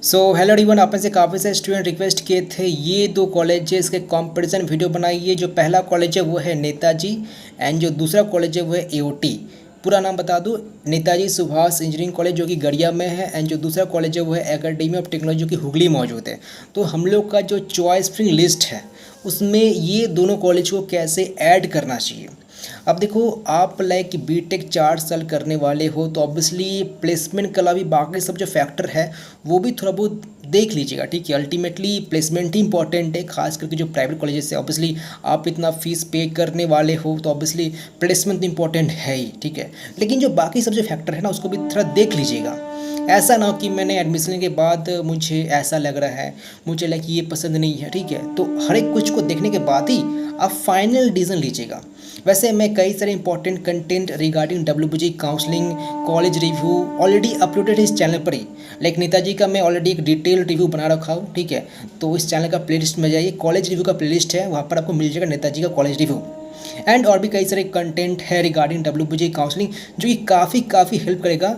So hello everyone, आप में से काफ़ी सारे स्टूडेंट रिक्वेस्ट किए थे ये दो कॉलेजेस के कंपैरिजन वीडियो बनाइए। जो पहला कॉलेज है वो है नेताजी एंड जो दूसरा कॉलेज है वो है एओटी। पूरा नाम बता दूं, नेताजी सुभाष इंजीनियरिंग कॉलेज जो कि गड़िया में है एंड जो दूसरा कॉलेज है वो है एकेडमी ऑफ टेक्नोलॉजी जो कि हुगली मौजूद है। तो हम लोग का जो चॉइस फिंग लिस्ट है उसमें ये दोनों कॉलेज को कैसे ऐड करना चाहिए। अब देखो, आप लाइक बीटेक 4 साल करने वाले हो तो ऑब्वियसली प्लेसमेंट के अलावा भी बाकी सब जो फैक्टर है वो भी थोड़ा बहुत देख लीजिएगा, ठीक है। अल्टीमेटली प्लेसमेंट ही इंपॉर्टेंट है, खास करके जो प्राइवेट कॉलेजेस है। ऑब्वियसली आप इतना फीस पे करने वाले हो तो ऑब्वियसली प्लेसमेंट इंपॉर्टेंट है ही, ठीक है। लेकिन जो बाकी सब जो फैक्टर है ना उसको भी थोड़ा देख लीजिएगा। ऐसा ना हो कि मैंने एडमिशन के बाद मुझे ऐसा लग रहा है, मुझे लाइक ये पसंद नहीं है, ठीक है। तो हर एक कुछ को देखने के बाद ही आप फाइनल डिसीजन लीजिएगा। वैसे मैं कई सारे important content regarding WBG counselling college review already uploaded है इस चैनल पर ही। लाइक नेताजी का मैं ऑलरेडी एक डिटेल रिव्यू बना रखा हूँ, ठीक है। तो इस चैनल का प्लेलिस्ट में जाइए, कॉलेज रिव्यू का प्लेलिस्ट है, वहाँ पर आपको मिल जाएगा नेताजी का कॉलेज रिव्यू। एंड और भी कई सारे कंटेंट है रिगार्डिंग डब्ल्यूबीजी काउंसलिंग जो कि काफ़ी हेल्प करेगा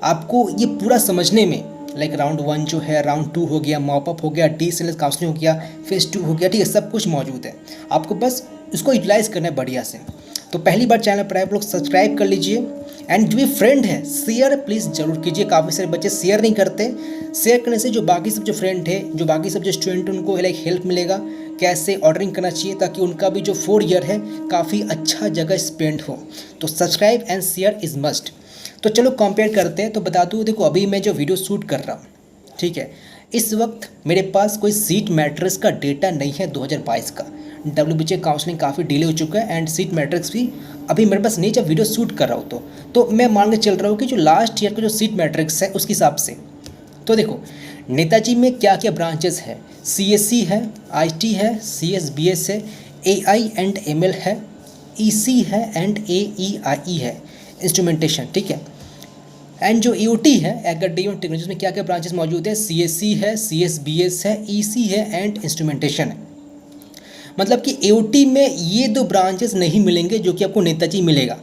आपको ये पूरा समझने में। लाइक राउंड 1 जो है, राउंड 2 हो गया, मॉपअप हो गया, डिसेंट काउंसलिंग हो गया, फेज 2 हो गया, ठीक है। सब कुछ मौजूद है, आपको बस इसको यूटिलाइज़ करना है बढ़िया से। तो पहली बार चैनल पर आप लोग सब्सक्राइब कर लीजिए एंड जो भी फ्रेंड है शेयर प्लीज़ ज़रूर कीजिए। काफ़ी सारे बच्चे शेयर नहीं करते, शेयर करने से जो बाकी सब जो फ्रेंड है, जो बाकी सब जो स्टूडेंट उनको लाइक हेल्प मिलेगा कैसे ऑर्डरिंग करना चाहिए, ताकि उनका भी जो 4 ईयर है काफ़ी अच्छा जगह स्पेंड हो। तो subscribe and share is must. तो चलो कंपेयर करते हैं। तो बता दूँ, देखो अभी मैं जो वीडियो शूट कर रहा हूँ, ठीक है, इस वक्त मेरे पास कोई सीट मैट्रिक्स का डेटा नहीं है 2022 का। डब्ल्यूबीजे काउंसलिंग काफ़ी डिले हो चुका है एंड सीट मैट्रिक्स भी अभी मेरे पास नहीं, जब वीडियो शूट कर रहा हूँ। तो मैं मान के चल रहा हूँ कि जो लास्ट ईयर का जो सीट मैट्रिक्स है उसके हिसाब से। तो देखो नेताजी में क्या क्या ब्रांचेस है, सीएससी है, आईटी है, सीएसबीएस है, एआई एंड एमएल है, ईसी है एंड एईआई है, इंस्ट्रूमेंटेशन, ठीक है। एंड जो एओटी है एकेडमी ऑफ टेक्नोलॉजी में क्या क्या ब्रांचेस मौजूद है, सीएससी है, सीएसबीएस है, ईसी है एंड इंस्ट्रूमेंटेशन है। मतलब कि एओटी में ये दो ब्रांचेस नहीं मिलेंगे जो कि आपको नेताजी मिलेगा।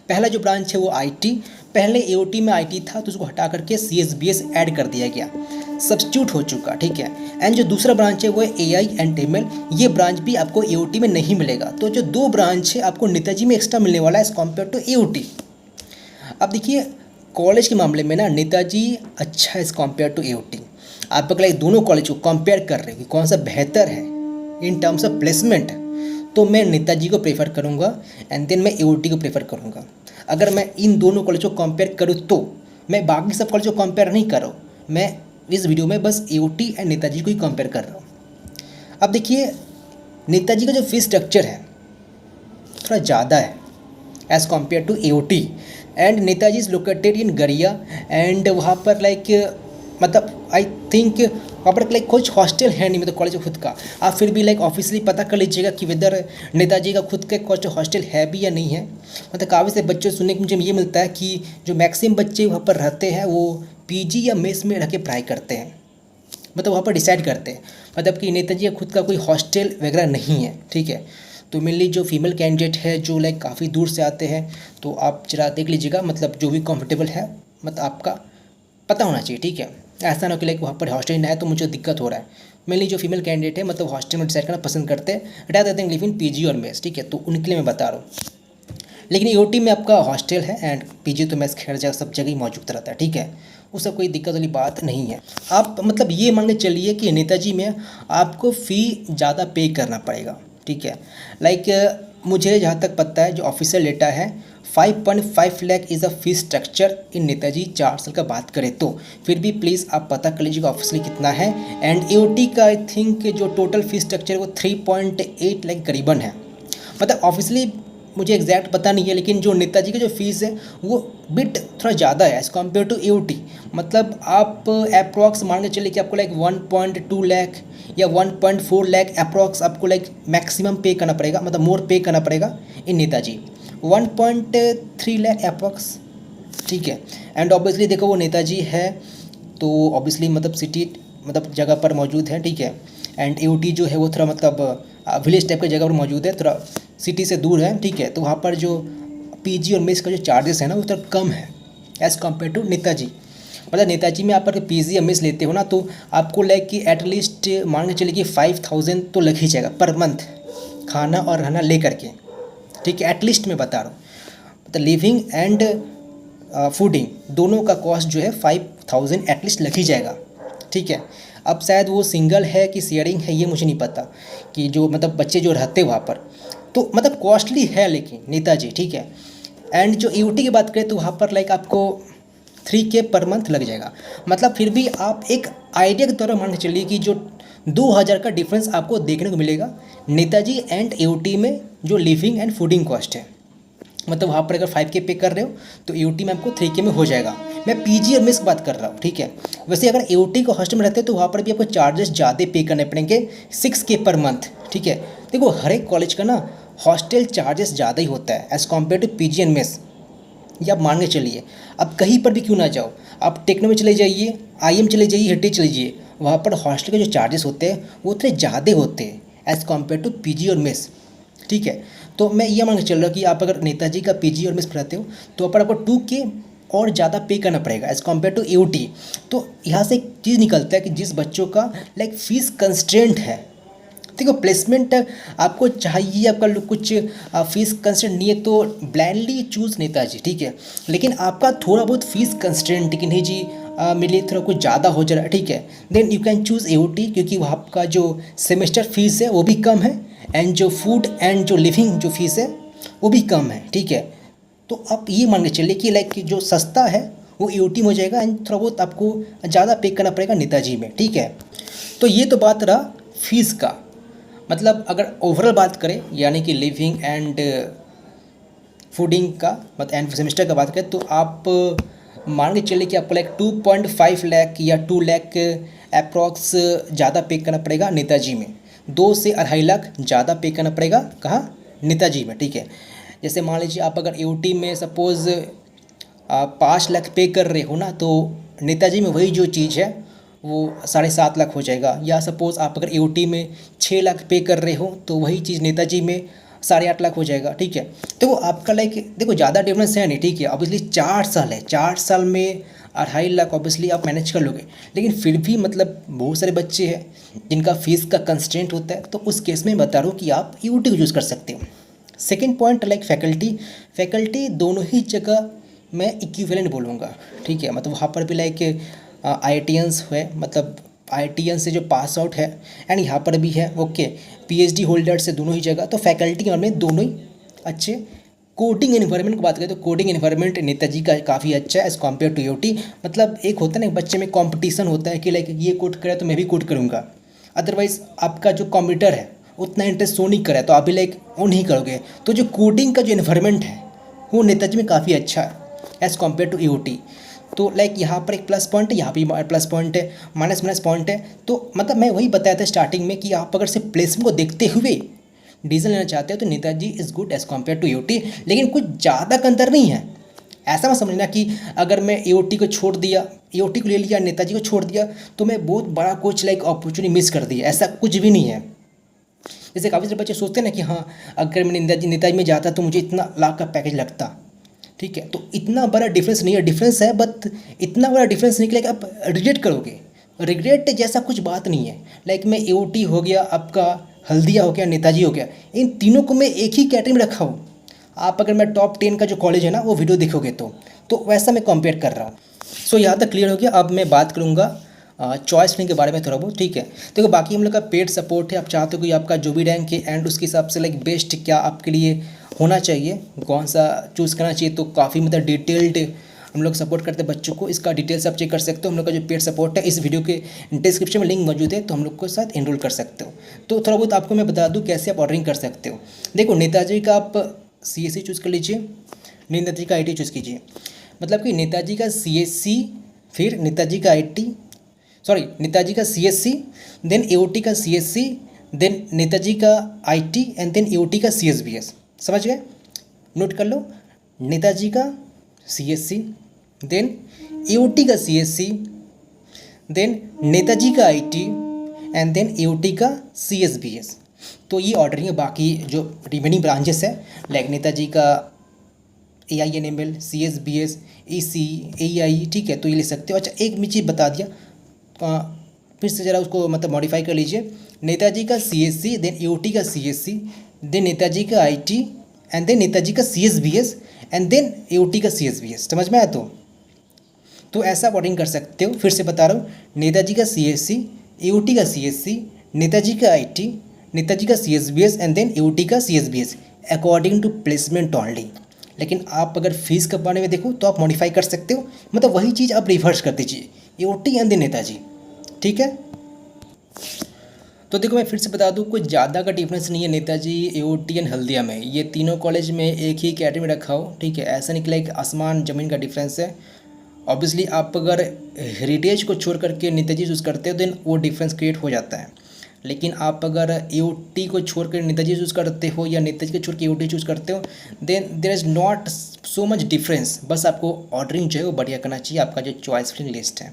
पहला जो ब्रांच है वो आईटी, पहले एओटी में आईटी था तो उसको हटा करके सीएसबीएस ऐड कर दिया गया, सब्स्टिट्यूट हो चुका, ठीक है। एंड जो दूसरा ब्रांच है वो है एआई एंड एमएल, ये ब्रांच भी आपको एओटी में नहीं मिलेगा। तो जो 2 ब्रांच है आपको नेताजी में एक्स्ट्रा मिलने वाला है एज़ कम्पेयर टू एओटी। अब देखिए कॉलेज के मामले में ना नेताजी अच्छा है एज़ कम्पेयर टू एओटी। आप अगर दोनों कॉलेज को कंपेयर कर रहे हो कि कौन सा बेहतर है इन टर्म्स ऑफ प्लेसमेंट, तो मैं नेताजी को प्रेफर करूँगा एंड देन मैं एओटी को प्रेफर करूँगा। अगर मैं इन दोनों कॉलेज को कंपेयर करूँ तो मैं बाकी सब कॉलेज को कंपेयर नहीं कर रहा हूँ, मैं इस वीडियो में बस एओटी एंड नेताजी को ही कंपेयर कर रहा हूँ। अब देखिए नेताजी का जो फीस स्ट्रक्चर है थोड़ा ज़्यादा है as compare to AOT. And Netaji is located in Garia and वहाँ पर लाइक मतलब आई थिंक वहाँ पर लाइक कुछ हॉस्टल है नहीं, मतलब कॉलेज खुद का। आप फिर भी लाइक ऑफिशियली पता कर लीजिएगा कि वेदर नेताजी का खुद का कुछ हॉस्टल है भी या नहीं है। मतलब काफ़ी से बच्चे सुनने को मुझे ये मिलता है कि जो मैक्सिमम बच्चे वहाँ पर रहते हैं वो पीजी या मेस में रह के पढ़ाई करते हैं, मतलब वहाँ पर डिसाइड करते हैं। मतलब कि नेताजी का खुद का कोई हॉस्टल वगैरह नहीं है, ठीक है। तो मेनली जो फीमेल कैंडिडेट है जो लाइक काफ़ी दूर से आते हैं तो आप जरा देख लीजिएगा, मतलब जो भी कंफर्टेबल है मतलब आपका पता होना चाहिए, ठीक है। ऐसा ना कि लाइक वहाँ पर हॉस्टल ना है तो मुझे दिक्कत हो रहा है। मेनली जो फीमेल कैंडिडेट है मतलब हॉस्टल में डिसाइड करना पसंद करते हैं rather than live in PG और मेस, ठीक है। तो उनके लिए मैं बता रहा हूँ। लेकिन एओटी में आपका हॉस्टल है एंड पीजी तो मेस खैर जगह सब जगह ही मौजूद रहता है, ठीक है। उससे कोई दिक्कत वाली बात नहीं है। आप मतलब ये मान के चलिए कि नेताजी में आपको फ़ी ज़्यादा पे करना पड़ेगा, ठीक है। लाइक मुझे जहाँ तक पता है जो ऑफिशियल डेटा है 5.5 lakh is a fees structure in Netaji 4 साल का बात करें तो। फिर भी प्लीज़ आप पता कर लीजिएगा ऑफिशियली कितना है। एंड एओटी का आई थिंक जो टोटल फीस स्ट्रक्चर है वो 3.8 लाख करीबन है। मतलब ऑफिशियली मुझे एग्जैक्ट पता नहीं है, लेकिन जो नेताजी का जो फीस है वो बिट थोड़ा ज़्यादा है एज़ कम्पेयर टू एओटी। मतलब आप अप्रॉक्स मान के चलिए कि आपको लाइक 1.2 लाख या 1.4 लाख अप्रॉक्स आपको लाइक मैक्सिमम पे करना पड़ेगा, मतलब मोर पे करना पड़ेगा इन नेताजी। 1.3 लाख अप्रॉक्स, ठीक है। एंड ऑब्वियसली देखो वो नेताजी है तो ऑब्वियसली मतलब सिटी मतलब जगह पर मौजूद है, ठीक है। एंड एओटी जो है वो थोड़ा मतलब विलेज टाइप की जगह पर मौजूद है, थोड़ा सिटी से दूर है, ठीक है। तो वहाँ पर जो पीजी और मेस का जो चार्जेस है ना वो थोड़ा कम है एज़ कम्पेयर टू नेताजी। मतलब नेताजी में आप अगर पीजी या मेस लेते हो ना, तो आपको लाइक कि एटलीस्ट मान के चलिए कि 5000 तो लग ही जाएगा पर मंथ, खाना और रहना ले करके, ठीक है। एटलीस्ट मैं बता रहा हूँ, मतलब लिविंग एंड फूडिंग दोनों का कॉस्ट जो है 5000 एटलीस्ट लग ही जाएगा, ठीक है। अब शायद वो सिंगल है कि शेयरिंग है ये मुझे नहीं पता, कि जो मतलब बच्चे जो रहते वहाँ पर, तो मतलब कॉस्टली है लेकिन नेताजी, ठीक है। एंड जो ईओटी की बात करें तो वहाँ पर लाइक आपको 3K पर मंथ लग जाएगा। मतलब फिर भी आप एक आइडिया के तौर पर मान के चलिए कि जो 2000 का डिफरेंस आपको देखने को मिलेगा नेताजी एंड ईओटी में, जो लिविंग एंड फूडिंग कॉस्ट है। मतलब वहाँ पर अगर 5K पे कर रहे हो तो ईओटी में आपको 3K में हो जाएगा। मैं पीजी और मेस की बात कर रहा हूँ, ठीक है। वैसे अगर ईओटी को हॉस्टल में रहते हैं तो वहाँ पर भी आपको चार्जेस ज़्यादा पे करने पड़ेंगे, 6K पर मंथ, ठीक है। देखो हर एक कॉलेज का ना हॉस्टल चार्जेस ज़्यादा ही होता है as compare to PG and mess. या आप मान के चलिए अब कहीं पर भी क्यों ना जाओ, आप टेक्नो में चले जाइए, आईएम चले जाइए, हेरिटेज चले जाइए, वहाँ पर हॉस्टल के जो चार्जेस होते हैं वो उतने ज़्यादा होते हैं एज़ कम्पेयर टू पीजी और मेस, ठीक है। तो मैं ये मान के चल रहा हूँ कि आप अगर नेताजी का पीजी और मेस पढ़ाते हो तो पर आपको 2K और ज़्यादा पे करना पड़ेगा एज़ कम्पेयर टू ईओटी। तो यहाँ से एक चीज़ निकलता है कि जिस बच्चों का लाइक फीस कंस्ट्रेंट है, देखो प्लेसमेंट आपको चाहिए, आपका कुछ फीस कंस्टेंट नहीं है तो ब्लाइंडली चूज़ नेताजी, ठीक है। लेकिन आपका थोड़ा बहुत फीस कंस्टेंट कि नहीं जी मेरे लिए थोड़ा कुछ ज़्यादा हो जा रहा है, ठीक है, then you can choose AOT, क्योंकि वहाँ का जो सेमेस्टर फीस है वो भी कम है एंड जो फूड एंड जो लिविंग जो फीस है वो भी कम है, ठीक है। तो आप ये मान के चलिए कि लाइक जो सस्ता है वो ईओटी में हो जाएगा एंड थोड़ा बहुत आपको ज़्यादा पे करना पड़ेगा नेताजी में, ठीक है। तो ये तो बात रहा फीस का। मतलब अगर ओवरऑल बात करें यानी कि लिविंग एंड फूडिंग का मतलब एंड सेमेस्टर का बात करें तो आप मान के चलिए कि आपको लाइक 2.5 लाख या 2 लाख अप्रॉक्स ज़्यादा पे करना पड़ेगा नेताजी में, 2 से 2.5 लाख ज़्यादा पे करना पड़ेगा कहाँ, नेताजी में, ठीक है। जैसे मान लीजिए आप अगर ईओटी में सपोज़ 5 लाख पे कर रहे हो ना, तो नेताजी में वही जो चीज़ है वो 7.5 लाख हो जाएगा। या सपोज़ आप अगर ईओटी में 6 लाख पे कर रहे हो तो वही चीज़ नेताजी में 8.5 लाख हो जाएगा, ठीक है। तो वो आपका लाइक देखो ज़्यादा डिफरेंस है नहीं, ठीक है। ऑब्वियसली 4 साल है, 4 साल में 2.5 लाख ऑब्वियसली आप मैनेज कर लोगे, लेकिन फिर भी मतलब बहुत सारे बच्चे हैं जिनका फीस का कंस्ट्रेंट होता है, तो उस केस में बता रहा हूँ कि आप ईओटी को यूज़ कर सकते हो। सेकेंड पॉइंट लाइक फैकल्टी दोनों ही जगह मैं इक्विवेलेंट बोलूँगा, ठीक है। मतलब वहाँ पर भी लाइक IITians है, मतलब IITians से जो पास आउट है एंड यहाँ पर भी है, ओके, PhD होल्डर्स है दोनों ही जगह। तो फैकल्टी में दोनों ही अच्छे। कोडिंग एनवायरनमेंट की बात करें तो कोडिंग एनवायरनमेंट नेताजी का काफ़ी अच्छा है एज़ कम्पेयर टू ईओटी। मतलब एक होता है ना बच्चे में कंपटीशन होता है कि लाइक ये कोड करे तो मैं भी कोड करूँगा, अदरवाइज़ आपका जो कंप्यूटर है उतना इंटरेस्ट शो नहीं करे तो आप भी लाइक वो नहीं करोगे। तो जो कोडिंग का जो एनवायरनमेंट है वो नेताजी में काफ़ी अच्छा है एज़ कम्पेयर टू ईओटी। तो लाइक यहाँ पर एक प्लस पॉइंट है, यहाँ भी प्लस पॉइंट है, माइनस पॉइंट है। तो मतलब मैं वही बताया था स्टार्टिंग में कि आप अगर से प्लेसमेंट को देखते हुए डिसीजन लेना चाहते हो तो Netaji is good as compare to AOT, लेकिन कुछ ज़्यादा का अंतर नहीं है। ऐसा मत समझना कि अगर मैं ईओटी को छोड़ दिया, ईओटी को ले लिया, नेताजी को छोड़ दिया तो मैं बहुत बड़ा कुछ लाइक अपॉर्चुनिटी मिस कर दिया, ऐसा कुछ भी नहीं है। जैसे काफ़ी सारे बच्चे सोचते हैं ना कि हाँ अगर मैं नेताजी में जाता तो मुझे इतना लाख का पैकेज लगता, ठीक है। तो इतना बड़ा डिफरेंस नहीं है, डिफरेंस है बट इतना बड़ा डिफरेंस नहीं कि आप रिग्रेट करोगे। रिग्रेट जैसा कुछ बात नहीं है। लाइक मैं ईओटी हो गया, आपका हल्दिया हो गया, नेताजी हो गया, इन तीनों को मैं एक ही कैटेगरी में रखा हूँ। आप अगर मैं टॉप 10 का जो कॉलेज है ना वो वीडियो देखोगे तो वैसा मैं कंपेयर कर रहा हूँ। सो यहाँ तक क्लियर हो गया। अब मैं बात करूँगा चॉइस फिलिंग के बारे में थोड़ा बहुत, ठीक है। देखो बाकी हम लोग का पेड सपोर्ट है, आप चाहते हो कि आपका जो भी रैंक है एंड उसके हिसाब से लाइक बेस्ट क्या आपके लिए होना चाहिए, कौन सा चूज़ करना चाहिए, तो काफ़ी मतलब डिटेल्ड हम लोग सपोर्ट करते हैं बच्चों को। इसका डिटेल्स आप चेक कर सकते हो। हम लोग का जो पेड सपोर्ट है इस वीडियो के डिस्क्रिप्शन में लिंक मौजूद है, तो हम लोग को साथ एनरोल कर सकते हो। तो थोड़ा बहुत आपको मैं बता दूँ कैसे आप ऑर्डरिंग कर सकते हो। देखो नेताजी का आप CSC चूज़ कर लीजिए, नेताजी का IT चूज़ कीजिए। मतलब कि नेताजी का CSC, फिर नेताजी का नेताजी का CSC, देन ईओटी का CSC, देन नेताजी का IT एंड देन ईओटी का CSBS। समझ गए? नोट कर लो, नेताजी का CSC, देन ईओटी का CSC, देन नेताजी का IT एंड देन ईओटी का CSBS। तो ये ऑर्डरिंग है। बाकी जो रिमेनिंग ब्रांचेस है लाइक नेताजी का AINML, CSBS, EC, AEI, ठीक है, तो ये लिख सकते हो। अच्छा, एक मैं चीज़ बता दिया, फिर से ज़रा उसको मतलब मॉडिफाई कर लीजिए। नेताजी का CSC, देन AOT का CSC, देन नेताजी का IT, एंड देन नेताजी का CSBS, एंड देन AOT का CSBS। समझ में आया? तो ऐसा वर्डिंग कर सकते हो। फिर से बता रहा हूँ, नेताजी का CSC, AOT का CSC, नेताजी का IT, नेताजी का CSBS, एंड देन AOT का CSBS according to placement only. लेकिन आप अगर फीस के बारे में देखो तो आप मॉडिफाई कर सकते हो, मतलब वही चीज़ आप रिवर्स कर दीजिए, AOT एंड देन नेताजी, ठीक है। तो देखो मैं फिर से बता दूं, कोई ज़्यादा का डिफरेंस नहीं है नेताजी, AOT एंड हल्दिया में। ये तीनों कॉलेज में एक ही कैटेगरी में रखा हो, ठीक है। ऐसा निकला एक आसमान ज़मीन का डिफरेंस है। ऑब्वियसली आप अगर हेरिटेज को छोड़ करके नेताजी चूज़ करते हो देन वो डिफरेंस क्रिएट हो जाता है। लेकिन आप अगर AOT को छोड़ कर नेताजी चूज़ करते हो या नेताजी को छोड़ के AOT चूज़ करते हो, then there is not so much difference. बस आपको ऑर्डरिंग जो है वो बढ़िया करना चाहिए, आपका जो चॉइस फिलिंग लिस्ट है,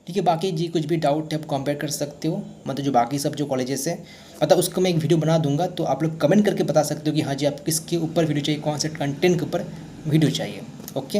ठीक है। बाकी जी कुछ भी डाउट है आप कंपेयर कर सकते हो, मतलब जो बाकी सब जो कॉलेजेस है, मतलब उसको मैं एक वीडियो बना दूंगा, तो आप लोग कमेंट करके बता सकते हो कि हाँ जी आप किसके ऊपर वीडियो चाहिए, कौन से कंटेंट के ऊपर वीडियो चाहिए। ओके।